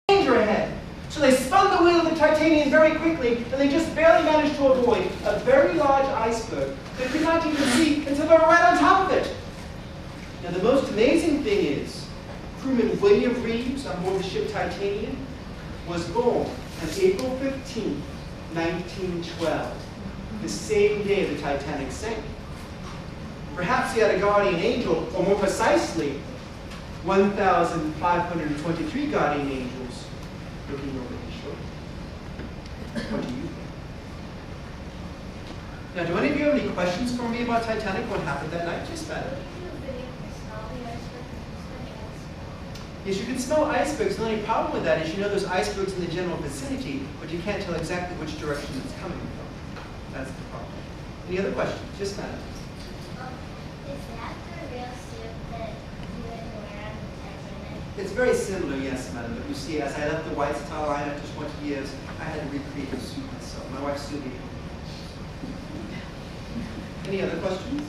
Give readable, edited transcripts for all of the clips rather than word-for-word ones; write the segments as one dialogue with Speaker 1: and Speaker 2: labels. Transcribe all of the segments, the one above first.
Speaker 1: danger ahead. So they spun the wheel of the Titanic very quickly, and they just barely managed to avoid a very large iceberg they could not even see until they were right on top of it. Now the most amazing thing is, crewman William Reeves on board the ship Titanic was born on April 15, 1912, the same day the Titanic sank. Perhaps he had a guardian angel, or more precisely, 1,523 guardian angels looking over his shoulder. What do you think? Now, do any of you have any questions for me about Titanic? What happened that night? Just better. Yes, you can smell icebergs. The only problem with that is you know there's icebergs in the general vicinity, but you can't tell exactly which direction it's coming from. That's the problem. Any other questions? Just better.
Speaker 2: Is that the real suit that you would wear on the Titanic?
Speaker 1: It's very similar, yes, madam. But you see, as I left the White Star Line after 20 years, I had to recreate the suit myself. My wife still needed it. Any other questions?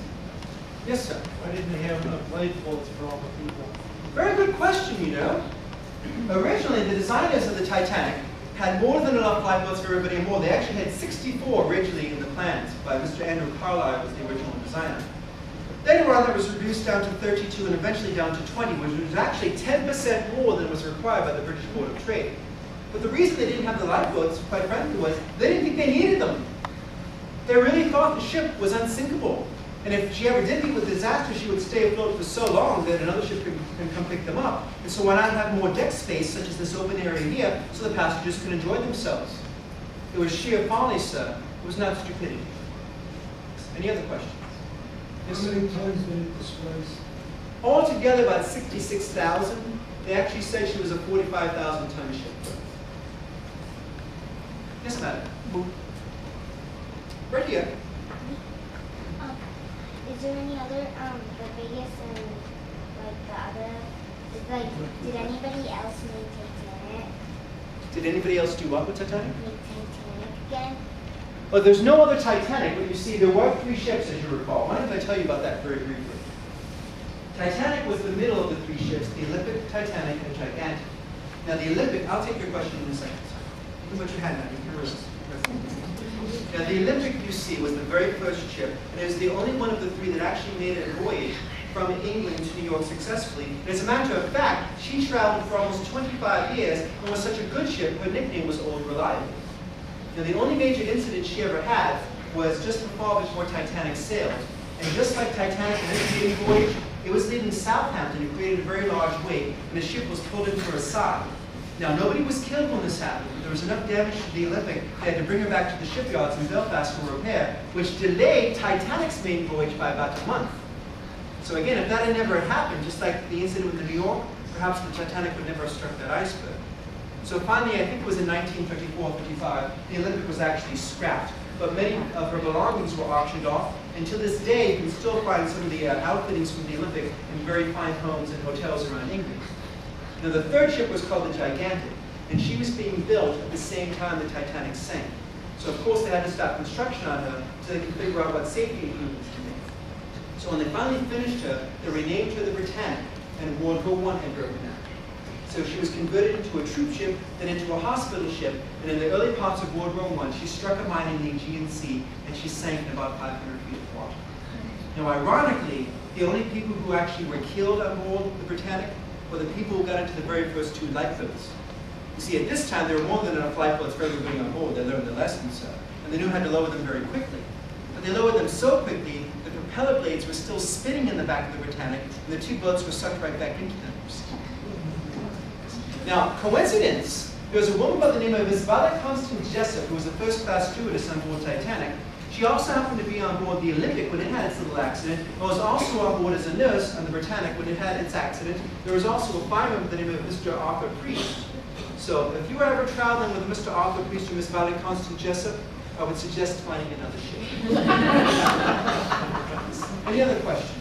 Speaker 1: Yes, sir.
Speaker 3: Why didn't they have enough lifeboats for all the people?
Speaker 1: Very good question, you know. Originally, the designers of the Titanic had more than enough lifeboats for everybody aboard. They actually had 64 originally in the plans by Mr. Andrew Carlisle, was the original designer. Later on, it was reduced down to 32 and eventually down to 20, which was actually 10% more than was required by the British Board of Trade. But the reason they didn't have the lifeboats, quite frankly, was they didn't think they needed them. They really thought the ship was unsinkable. And if she ever did meet with a disaster, she would stay afloat for so long that another ship can come pick them up. And so why not have more deck space, such as this open area here, so the passengers can enjoy themselves? It was sheer folly, sir. It was not stupidity. Any other questions?
Speaker 3: How many tons did it displace?
Speaker 1: Altogether, about 66,000. They actually said she was a 45,000 ton ship. Yes, madam. Right here.
Speaker 2: Is there any other, the biggest and like the other, did anybody else make Titanic?
Speaker 1: Did anybody else do what with Titanic?
Speaker 2: Make Titanic again?
Speaker 1: Well, there's no other Titanic, but you see, there were 3 ships, as you recall. Why don't I tell you about that very briefly? Titanic was the middle of the 3 ships, the Olympic, Titanic, and Gigantic. Now, the Olympic, I'll take your question in a second. You can put your hand down. You can rest. Now, the Olympic, you see, was the very first ship, and it was the only one of the 3 that actually made a voyage from England to New York successfully. And as a matter of fact, she traveled for almost 25 years and was such a good ship, her nickname was Old Reliable. Now, the only major incident she ever had was just before Titanic sailed. And just like Titanic in its maiden voyage, it was leaving Southampton and created a very large wake, and the ship was pulled into her side. Now, nobody was killed when this happened, but there was enough damage to the Olympic, they had to bring her back to the shipyards in Belfast for repair, which delayed Titanic's maiden voyage by about a month. So again, if that had never happened, just like the incident with the New York, perhaps the Titanic would never have struck that iceberg. So finally, I think it was in 1954-55, the Olympic was actually scrapped. But many of her belongings were auctioned off, and to this day, you can still find some of the outfittings from the Olympic in very fine homes and hotels around England. Now, the 3rd ship was called the Gigantic, and she was being built at the same time the Titanic sank. So, of course, they had to stop construction on her so they could figure out what safety improvements to make. So when they finally finished her, they renamed her the Britannic, and World War I had broken out. So she was converted into a troop ship, then into a hospital ship, and in the early parts of World War I, she struck a mine in the Aegean Sea, and she sank in about 500 feet of water. Now, ironically, the only people who actually were killed on board the Britannic were the people who got into the very first 2 lifeboats. You see, at this time, there were more than enough lifeboats for everybody on board. They learned their lessons, and they knew how to lower them very quickly. But they lowered them so quickly, the propeller blades were still spinning in the back of the Britannic, and the 2 boats were sucked right back into them. Now, coincidence, there was a woman by the name of Isabella Constance Jessup, who was a first-class stewardess on board Titanic. She also happened to be on board the Olympic when it had its little accident, and was also on board as a nurse on the Britannic when it had its accident. There was also a fireman by the name of Mr. Arthur Priest. So, if you were ever traveling with Mr. Arthur Priest or Miss Valley Constance Jessup, I would suggest finding another ship. Any other questions?